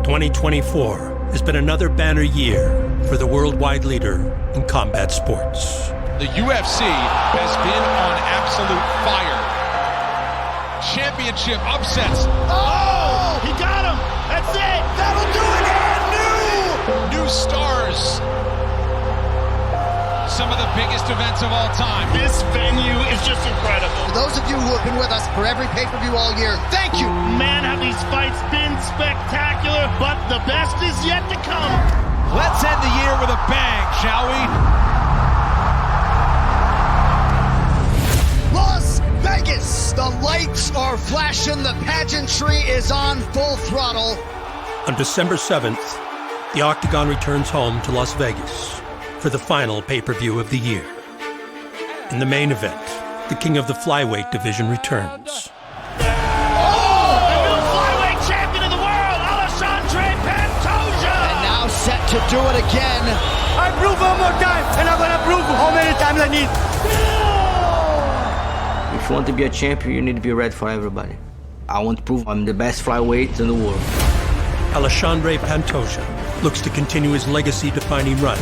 2024 has been another banner year for the worldwide leader in combat sports. The UFC has been on absolute fire. Championship upsets. Oh! He got him! That's it! That'll do it! And New stars. Some of the biggest events of all time. this venue is just incredible. For those of you who have been with us for every pay-per-view all year, thank you. Man, have these fights been spectacular, but the best is yet to come. Let's end the year with a bang, shall we? Las Vegas, the lights are flashing, the pageantry is on full throttle. On December 7th, the Octagon returns home to Las Vegas for the final pay-per-view of the year. In the main event, the king of the flyweight division returns. The new flyweight champion of the world, PANTOJA! And now set to do it again. I prove one more time, and I'm gonna prove how many times I need. If you want to be a champion, you need to be ready for everybody. I want to prove I'm the best flyweight in the world. PANTOJA looks to continue his legacy-defining run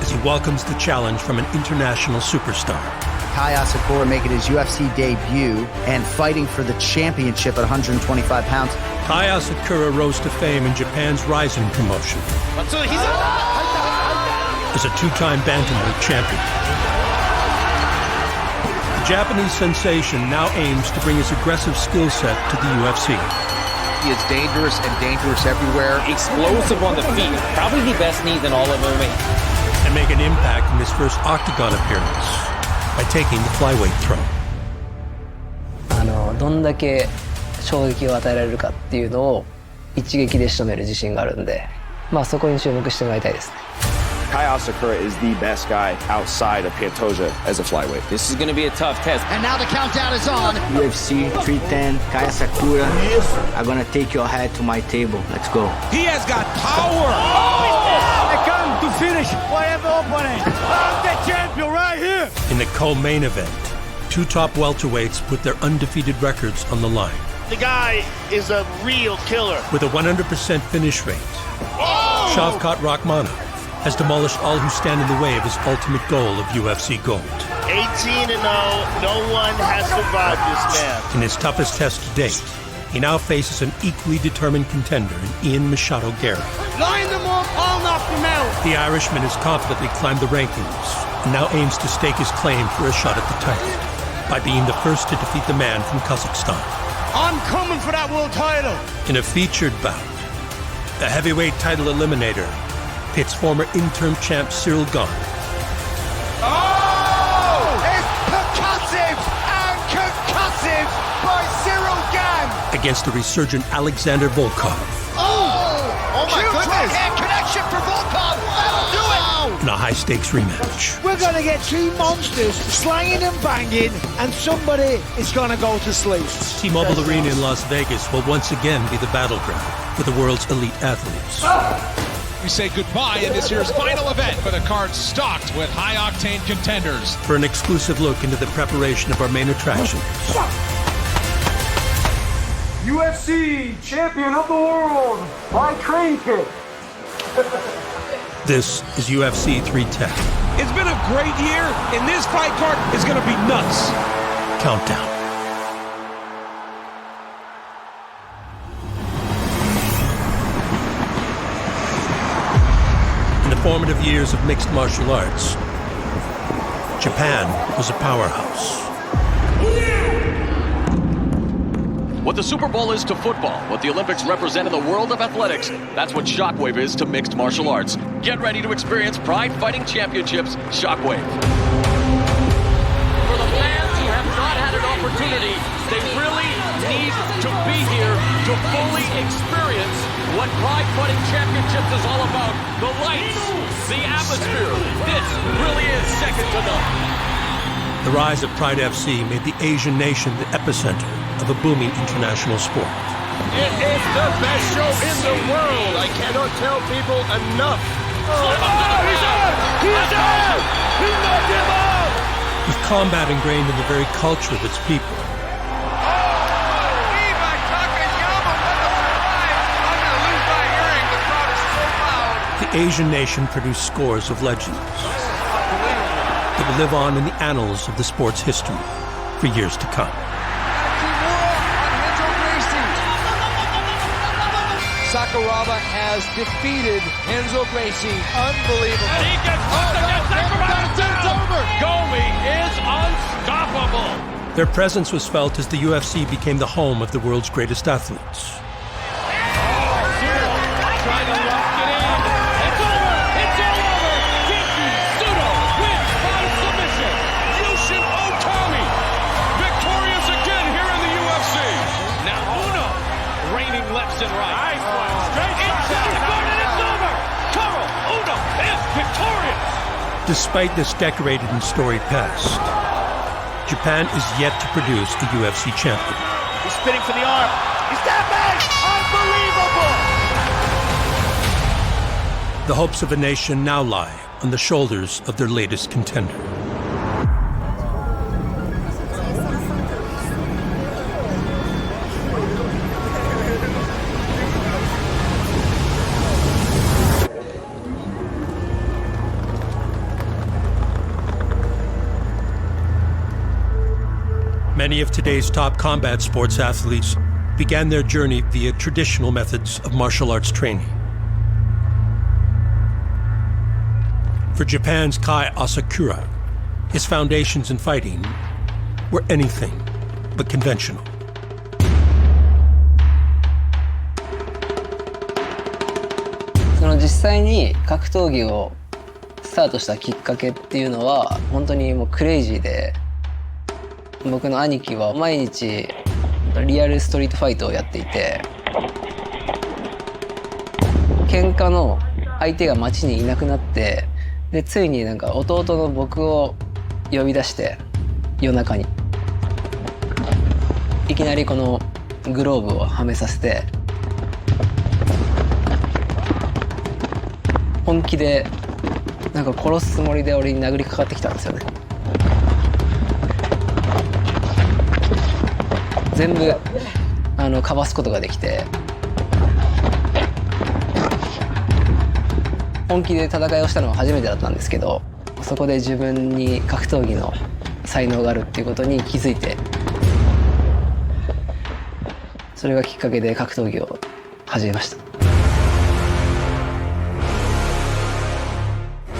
as he welcomes the challenge from an international superstar. ASAKURA making his UFC debut and fighting for the championship at 125 pounds. ASAKURA rose to fame in Japan's Rising promotion as a two-time bantamweight champion. The Japanese sensation now aims to bring his aggressive skill set to the UFC. He is dangerous and dangerous everywhere. Explosive on the feet. Probably the best knees in all of MMA. And make an impact in his first Octagon appearance by taking the flyweight throne. どんだけ衝撃を与えられるかっていうのを一撃で仕留める自信があるんで、そこに注目してもらいたいですね。ASAKURA is the best guy outside of PANTOJA as a flyweight. This is going to be a tough test. And now the countdown is on. UFC 310, ASAKURA. I'm gonna take your head to my table. Let's go. He has got power. I come to finish whatever opponent. I'm the champion right here. In the co-main event, two top welterweights put their undefeated records on the line. The guy is a real killer. With a 100% finish rate, Shavkat Rakhmonov has demolished all who stand in the way of his ultimate goal of UFC gold. 18-0, no one has survived this man. In his toughest test to date, he now faces an equally determined contender in Ian Machado Garry. Line them up, I'll knock them out. The Irishman has confidently climbed the rankings and now aims to stake his claim for a shot at the title by being the first to defeat the man from Kazakhstan. I'm coming for that world title. In a featured bout, the heavyweight title eliminator pits former interim champ Cyril Gane. Oh! It's percussive and concussive by Cyril Gane. Against the resurgent Alexander Volkov. Oh my goodness! Hand connection for Volkov. That'll do it. In a high-stakes rematch. We're gonna get three monsters slanging and banging, and somebody is gonna go to sleep. T-Mobile Arena in Las Vegas will once again be the battleground for the world's elite athletes. We say goodbye in this year's final event with a card stocked with high-octane contenders. For an exclusive look into the preparation of our main attraction, UFC champion of the world by train kick. this is UFC 310. It's been a great year, and this fight card is going to be nuts. Countdown. In the formative years of mixed martial arts, Japan was a powerhouse. What the Super Bowl is to football, what the Olympics represent in the world of athletics, that's what Shockwave is to mixed martial arts. Get ready to experience Pride Fighting Championships Shockwave. For the fans who have not had an opportunity, they really need to be here to fully experience what Pride Fighting Championships is all about. The lights, the atmosphere, this really is second to none. The rise of Pride FC made the Asian nation the epicenter of a booming international sport. It is the best show in the world. I cannot tell people enough. He's out! He's out! He knocked him out! With combat ingrained in the very culture of its people, Asian nation produced scores of legends that will live on in the annals of the sport's history for years to come. Sakuraba has defeated Renzo Gracie. Unbelievable. And he gets put against Sakuraba. Gomi is unstoppable. Their presence was felt as the UFC became the home of the world's greatest athletes. Trying to lock it in. It's over. It's all over. Genki Sudo wins by submission. Yushin Otani victorious again here in the UFC. Now Uno raining left and right. Nice one. Straight shot. It's over. Toru Uno is victorious. Despite this decorated and storied past, Japan is yet to produce a UFC champion. He's spinning for the arm. He's tapping. Unbelievable. The hopes of a nation now lie on the shoulders of their latest contender. Many of today's top combat sports athletes began their journey via traditional methods of martial arts training. For Japan's Kai Asakura, his foundations in fighting were anything but conventional. So 実際に格闘技をスタートしたきっかけっていうのは本当にもうクレイジーで、僕の兄貴は毎日リアルストリートファイトをやっていて、喧嘩の相手が街にいなくなって、でついになんか弟の僕を呼び出して夜中にいきなりこのグローブをはめさせて、本気でなんか殺すつもりで俺に殴りかかってきたんですよね。全部かわすことができて、本気で戦いをしたのは初めてだったんですけど、そこで自分に格闘技の才能があるっていうことに気づいて、それがきっかけで格闘技を始めました。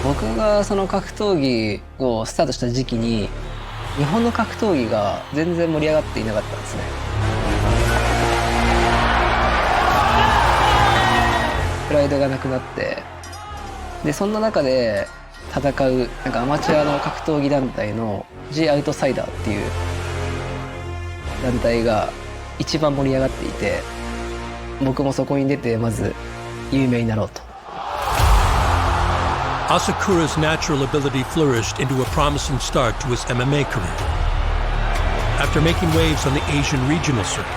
僕がその格闘技をスタートした時期に日本の格闘技が全然盛り上がっていなかったんですね。プライドがなくなって、でそんな中で戦うなんかアマチュアの格闘技団体の G アウトサイダーっていう団体が一番盛り上がっていて、僕もそこに出てまず有名になろうと。Asakura's natural ability flourished into a promising start to his MMA career. After making waves on the Asian regional circuit,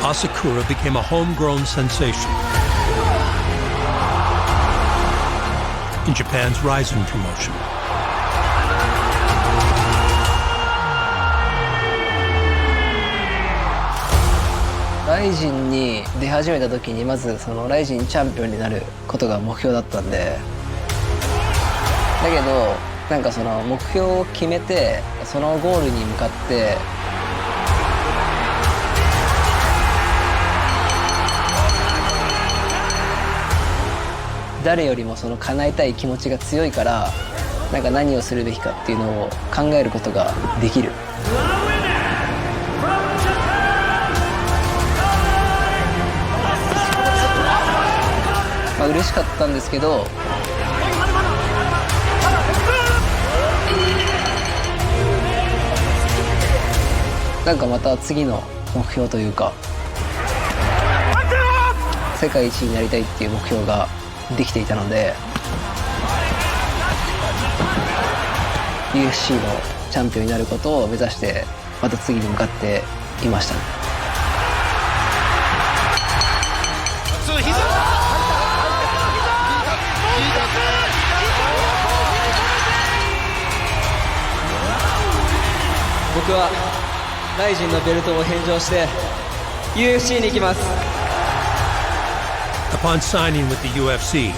Asakura became a homegrown sensation in Japan's rising promotion. RIZIN に出始めた時にまずその RIZIN チャンピオンになることが目標だったんで、だけどなんかその目標を決めてそのゴールに向かって誰よりもその叶えたい気持ちが強いから、なんか何をするべきかっていうのを考えることができる。嬉しかったんですけど、なんかまた次の目標というか、世界一になりたいっていう目標ができていたので、 UFC のチャンピオンになることを目指してまた次に向かっていましたね。僕はRIZINのベルトを返上して UFC に行きます。Upon signing with the UFC,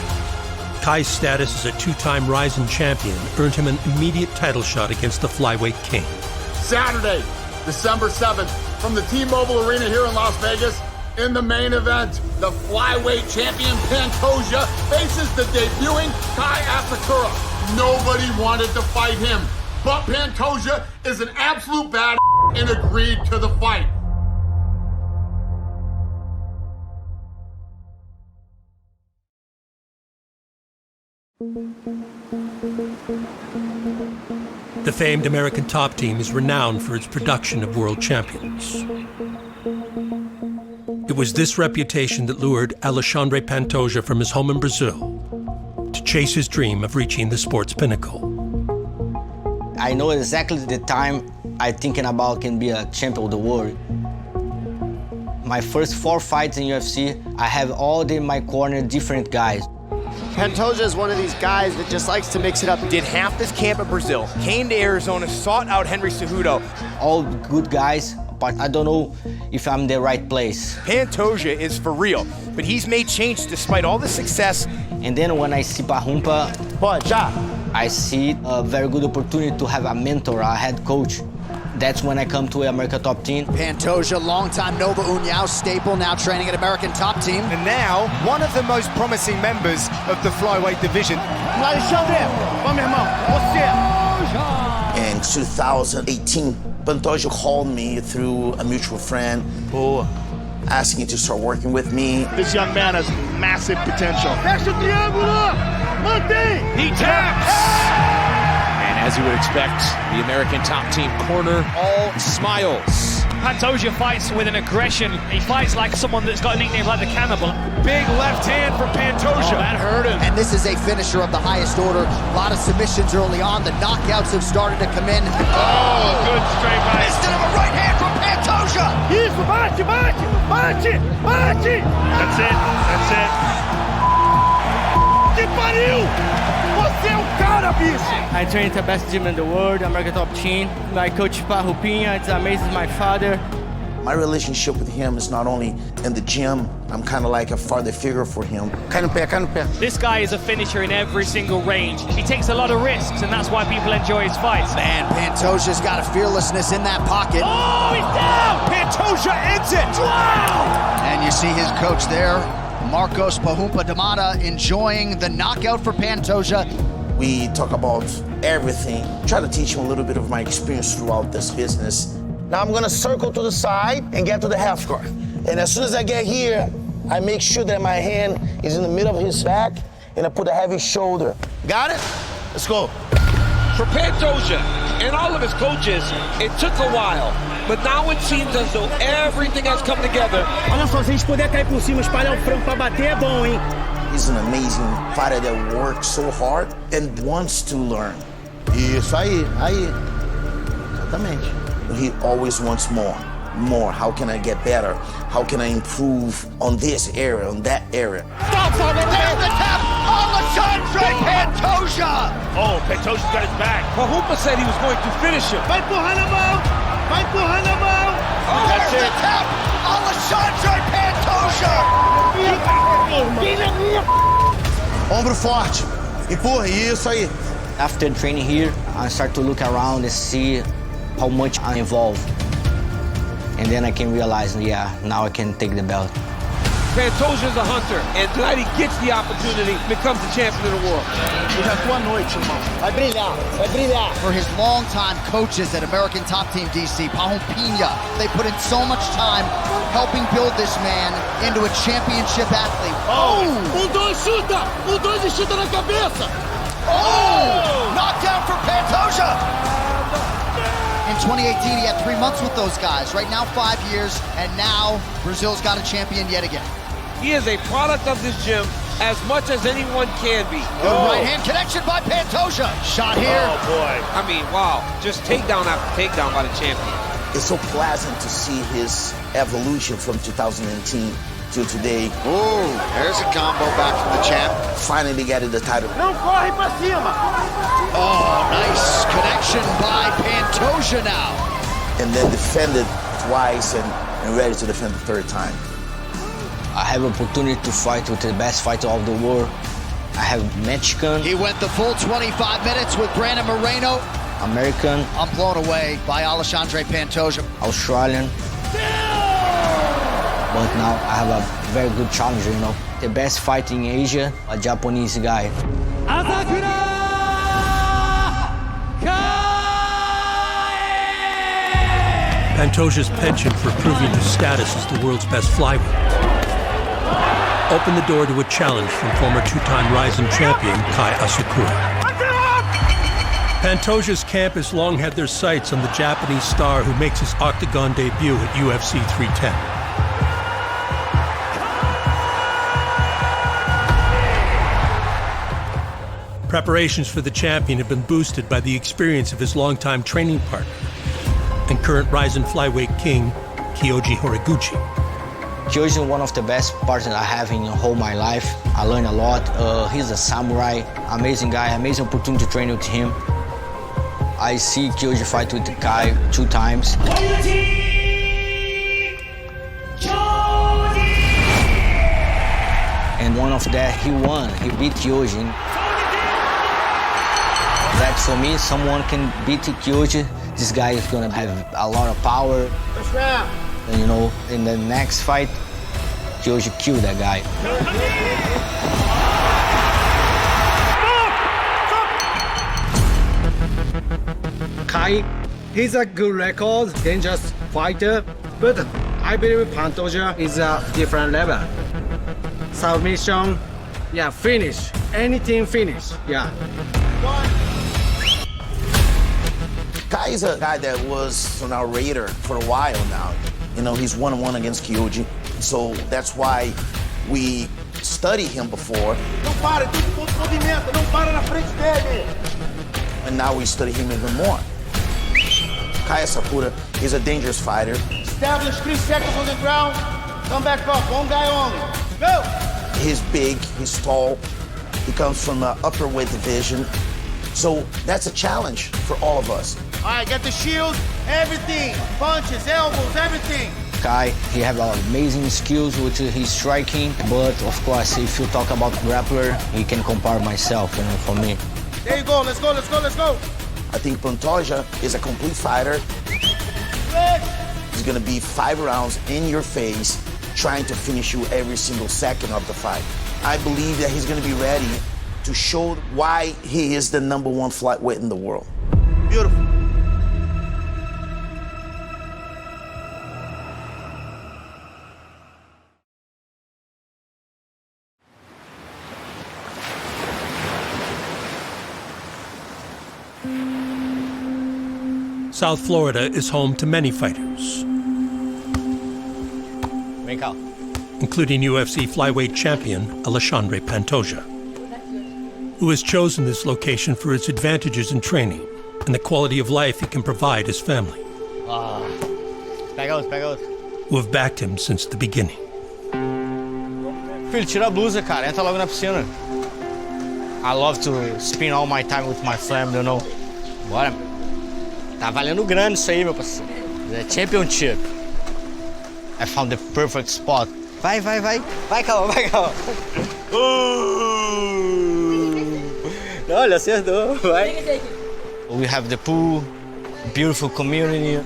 Kai's status as a two-time Rizin champion earned him an immediate title shot against the flyweight king. Saturday, December 7th, from the T-Mobile Arena here in Las Vegas, in the main event, the flyweight champion PANTOJA faces the debuting ASAKURA. Nobody wanted to fight him, but PANTOJA is an absolute badass and agreed to the fight. The famed American Top Team is renowned for its production of world champions. It was this reputation that lured Alexandre Pantoja from his home in Brazil to chase his dream of reaching the sport's pinnacle. I know exactly the time I'm thinking about can be a champion of the world. My first 4 fights in UFC, I have all in my corner different guys. Pantoja is one of these guys that just likes to mix it up. Did half this camp in Brazil, came to Arizona, sought out Henry Cejudo. All good guys, but I don't know if I'm in the right place. Pantoja is for real, but he's made change despite all the success. And then when I see Pahumpa, I see a very good opportunity to have a mentor, a head coach. That's when I come to American Top Team. Pantoja, longtime Nova União staple, now training at American Top Team. And now, one of the most promising members of the flyweight division. In 2018, Pantoja called me through a mutual friend who asking to start working with me. This young man has massive potential. He taps! And as you would expect, the American Top Team corner all smiles. Pantoja fights with an aggression. He fights like someone that's got a nickname like the Cannibal. Big left hand for Pantoja. Oh, that hurt him. And this is a finisher of the highest order. A lot of submissions early on. The knockouts have started to come in. Oh, good straight right. Instead of a right hand from Pantoja. That's it. That's it. I train at the best gym in the world, American Top Team. My coach Parrupinha, it's amazing, my father. My relationship with him is not only in the gym, I'm kind of like a father figure for him. This guy is a finisher in every single range. He takes a lot of risks, and that's why people enjoy his fights. Man, Pantoja's got a fearlessness in that pocket. Oh, he's down! Pantoja ends it! Wow! And you see his coach there, Marcos Pahumpa Damata, enjoying the knockout for Pantoja. We talk about everything. Try to teach him a little bit of my experience throughout this business. Now I'm gonna circle to the side and get to the half guard. And as soon as I get here, I make sure that my hand is in the middle of his back and I put a heavy shoulder. Got it? Let's go. For Pantoja and all of his coaches, it took a while, but now it seems as though everything has come together. Olha só, se a gente puder cair por cima, espalhar o frango pra bater é bom, hein? He's an amazing fighter that works so hard and wants to learn. Isso aí. Exatamente. He always wants more. How can I get better? How can I improve on this area, on that area? There's the tap! Alexandre Pantoja! Oh, Pantoja's got his back. Pahumpa said he was going to finish him. Vai empurrar na mão! Vai empurrar na mão! Oh, there's the tap! Alexandre Pantoja! Ombro forte. Empurra, isso aí. After training here, I start to look around and see how much I'm involved. And then I can realize, yeah, now I can take the belt. Pantoja's a hunter, and tonight he gets the opportunity, becomes the champion of the world. Boa noite, irmão. Vai brilhar. For his longtime coaches at American Top Team DC, Parrupinha, they put in so much time helping build this man into a championship athlete. Dois chuta! Dois e chuta na cabeça! Knockdown for Pantoja! In 2018, he had 3 months with those guys. Right now, 5 years, and now Brazil's got a champion yet again. He is a product of this gym as much as anyone can be. Good right hand connection by Pantoja. Shot here. Oh, boy. I mean, wow. Just takedown after takedown by the champion. It's so pleasant to see his evolution from 2019 to today. Oh, there's a combo back from the champ. Finally getting the title. Não corre pra cima. Oh, nice connection by Pantoja now. And then defended twice and ready to defend the third time. I have opportunity to fight with the best fighter of the world. I have Mexican. He went the full 25 minutes with Brandon Moreno. American. I'm blown away by Alexandre Pantoja. Australian. But now I have a very good challenger, you know. The best fighter in Asia, a Japanese guy. ASAKURA! Pantoja's penchant for proving his status as the world's best flyweight opened the door to a challenge from former two-time Rising champion Kai Asakura. Pantoja's camp has long had their sights on the Japanese star who makes his octagon debut at UFC 310. Preparations for the champion have been boosted by the experience of his longtime training partner and current Rising flyweight king, Kyoji Horiguchi. Kyoji is one of the best partners I have in whole my life. I learned a lot. He's a samurai, amazing guy, amazing opportunity to train with him. I see Kyoji fight with Kai 2 times. And one of that, he won. He beat Kyoji. That for me, someone can beat Kyoji. This guy is gonna have a lot of power. And, you know, in the next fight, Kyoji killed that guy. Kai, he's a good record, dangerous fighter, but I believe Pantoja is a different level. Submission, yeah, finish, anything finish, yeah. Kai is a guy that was on our radar for a while now. You know, he's 1-1 against Kyoji, so that's why we studied him before. And now we study him even more. Kai Asakura is a dangerous fighter. Establish 3 seconds on the ground. Come back up. One guy only. Go! He's big, he's tall. He comes from the upper weight division. So that's a challenge for all of us. All right, get the shield, everything. Punches, elbows, everything. Kai, he has amazing skills with his striking, but of course, if you talk about grappler, he can compare myself, you know, for me. There you go, let's go, let's go, let's go. I think Pantoja is a complete fighter. He's gonna be 5 rounds in your face, trying to finish you every single second of the fight. I believe that he's gonna be ready to show why he is the #1 flyweight in the world. Beautiful. South Florida is home to many fighters, including UFC flyweight champion Alexandre Pantoja, who has chosen this location for its advantages in training and the quality of life it can provide his family, who have backed him since the beginning. Filho, tira a blusa, cara. Entra logo na piscina. I love to spend all my time with my family, you know. Bora. Tá valendo grande isso aí, meu parceiro. É championship. I found the perfect spot. Vai, vai, vai. Vai, calma, vai, calma. Olha, acertou. Vai. We have the pool, beautiful community.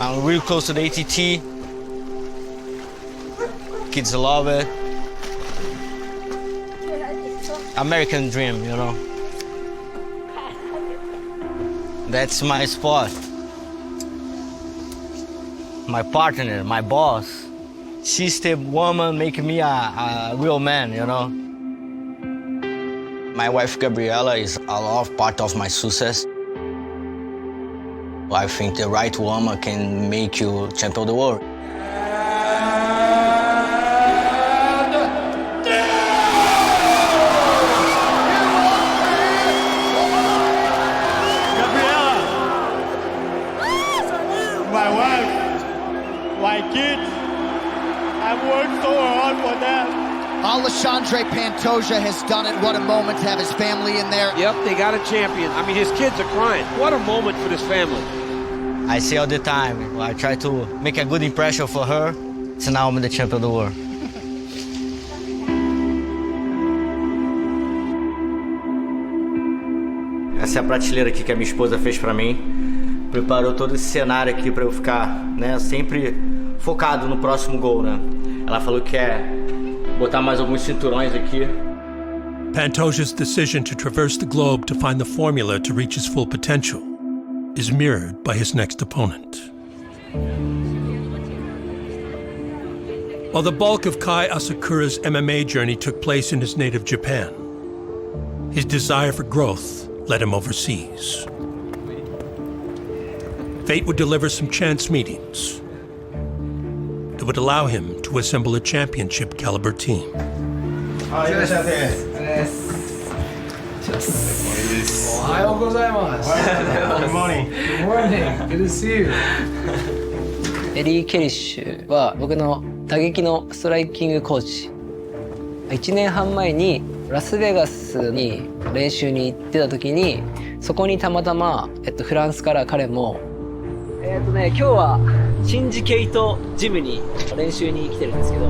I'm real close to the ATT. Kids love it. American dream, you know. That's my spot. My partner, my boss. She's the woman making me a real man, you know. My wife Gabriela is a lot of part of my success. I think the right woman can make you champion of the world. My wife, my kids, I've worked so hard for them. Alexandre Pantoja has done it. What a moment to have his family in there. Yep, they got a champion. I mean, his kids are crying. What a moment for this family. I say all the time, I try to make a good impression for her, so now I'm the champion of the world. Essa é a prateleira aqui que a minha esposa fez para mim. Preparou todo esse cenário aqui para eu ficar, né, sempre focado no próximo gol, né? Ela falou que quer botar mais alguns cinturões aqui. Pantoja's decision to traverse the globe to find the formula to reach his full potential is mirrored by his next opponent. While the bulk of Kai Asakura's MMA journey took place in his native Japan, his desire for growth led him overseas. Fate would deliver some chance meetings that would allow him to assemble a championship caliber team. Good morning. Good morning. Good to see you. エリー・ケリッシュは僕の打撃のストライキングコーチ。1年半前にラスベガスに練習に行ってた時に、そこにたまたま、フランスから彼も今日はシンジケイトジムに練習に来てるんですけど、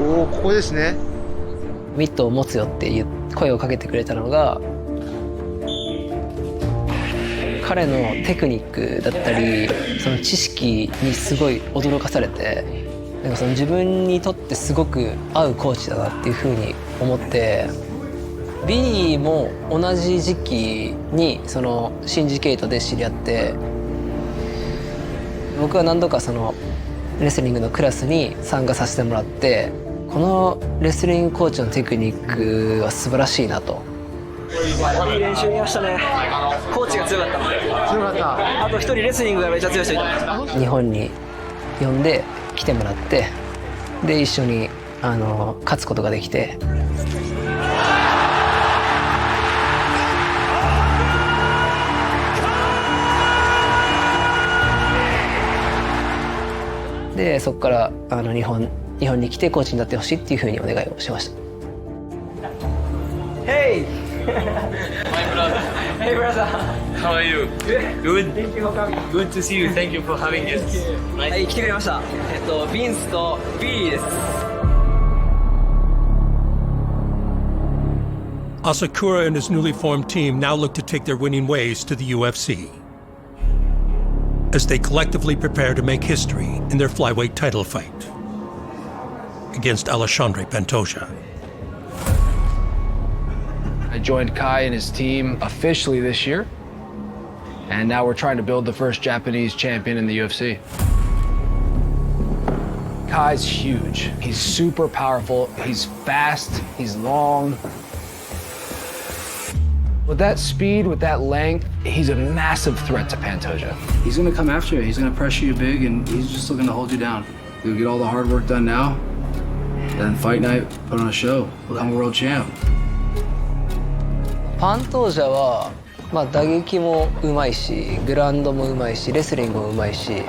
おお、ここですね。ミットを持つよっていう声をかけてくれたのが、彼のテクニックだったりその知識にすごい驚かされて、なんかその自分にとってすごく合うコーチだなっていうふうに思って、ビリーも同じ時期にそのシンジケイトで知り合って、僕は何度かそのレスリングのクラスに参加させてもらって、このレスリングコーチのテクニックは素晴らしいなと。いい練習見ましたね。コーチが強かった。強かった。あと一人レスリングがめっちゃ強い人いた。日本に呼んで来てもらって、で一緒に勝つことができて。でそこから日本に来てコーチになってほしいっていうふうにお願いをしました。Hey! My brother. Hey brother. How are you? Good. Thank you for coming. Good to see you. Thank you for having us. はい、来てくれました。ビンスとビリーです。Asakura and his newly formed team now look to take their winning ways to the UFC as they collectively prepare to make history in their flyweight title fight against Alexandre Pantoja. I joined Kai and his team officially this year, and now we're trying to build the first Japanese champion in the UFC. Kai's huge. He's super powerful. He's fast. He's long. With that speed, with that length, he's a massive threat to Pantoja. He's going to come after you. He's going to pressure you big, and he's just looking to hold you down. You'll get all the hard work done now, then fight night, put on a show, become a world champ. パントージャは、打撃もうまいし、グラウンドもうまいし、レスリングもうまいし、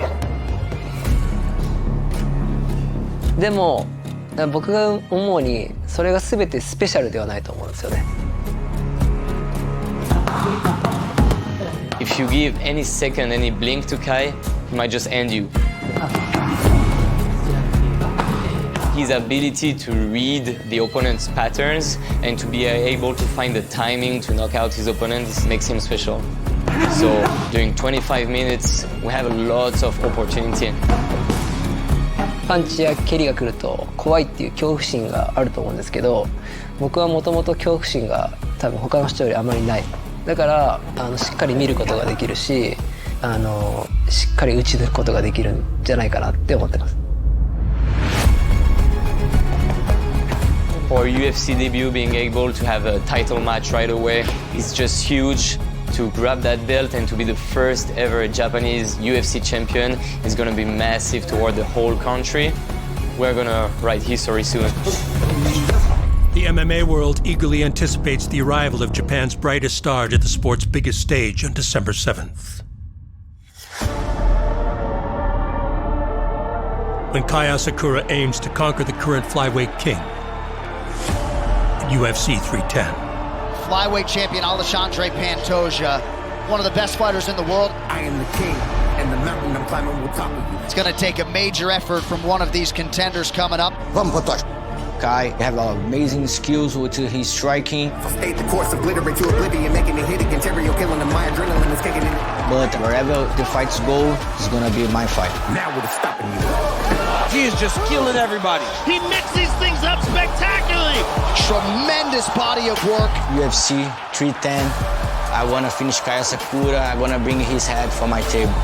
でも僕が思うにそれが全てスペシャルではないと思うんですよね。If you give any second, any blink to Kai, he might just end you. His ability to read the opponent's patterns and to be able to find the timing to knock out his opponents makes him special. So during 25 minutes, we have lots of opportunity. パンチや蹴りが来ると怖いっていう恐怖心があると思うんですけど、僕はもともと恐怖心が多分他の人よりあまりない。だからしっかり見ることができるし、しっかり打ち抜くことができるんじゃないかなって思ってます。For UFC debut, being able to have a title match right away is just huge. To grab that belt and to be the first ever Japanese UFC champion is going to be massive toward the whole country. We're going to write history soon. The MMA world eagerly anticipates the arrival of Japan's brightest star to the sport's biggest stage on December 7th. When Kai Asakura aims to conquer the current flyweight king at UFC 310. Flyweight champion Alexandre Pantoja, one of the best fighters in the world. I am the king, and the mountain I'm climbing will topple you. It's going to take a major effort from one of these contenders coming up. Kai have amazing skills with his striking. Stayed the course, obliterate to oblivion, making a hit against Terrio, killing him. My adrenaline is kicking in. But wherever the fights go, it's gonna be my fight. Now what is stopping you? He is just killing everybody. He mixes things up spectacularly. Tremendous body of work. UFC 310. I wanna finish Kai ASAKURA. I wanna bring his head for my table.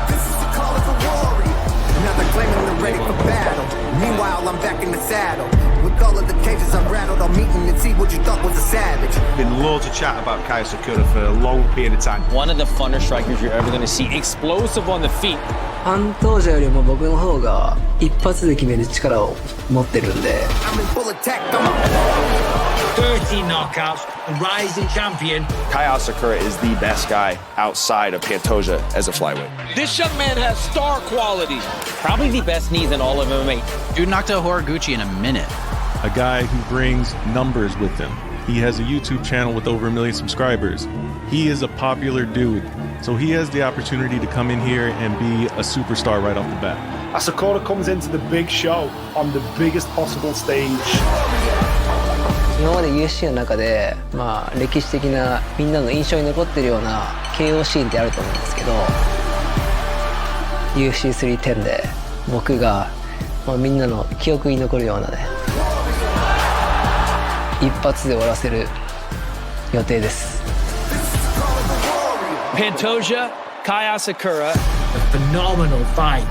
This is the call of the warrior. Now they're claiming they're ready for battle. Meanwhile, I'm back in the saddle. With all of the cages I've rattled, I'm meeting and see what you thought was a savage. Been loads of chat about Kai ASAKURA for a long period of time. One of the funner strikers you're ever going to see. Explosive on the feet. パントージャよりも僕の方が一発で決める力を持ってるんで。I'm in full attack. I'm 13 knockouts, a rising champion. Kai ASAKURA is the best guy outside of PANTOJA as a flyweight. This young man has star quality. Probably the best knees in all of MMA. Dude knocked out Horiguchi in a minute. A guy who brings numbers with him. He has a YouTube channel with over 1 million subscribers. He is a popular dude. So he has the opportunity to come in here and be a superstar right off the bat. ASAKURA comes into the big show on the biggest possible stage. 今まで UFC の中で、歴史的なみんなの印象に残ってるような KO シーンってあると思うんですけど UFC310 で僕が、みんなの記憶に残るようなね一発で終わらせる予定です。PANTOJA, Kai ASAKURA, a phenomenal fight.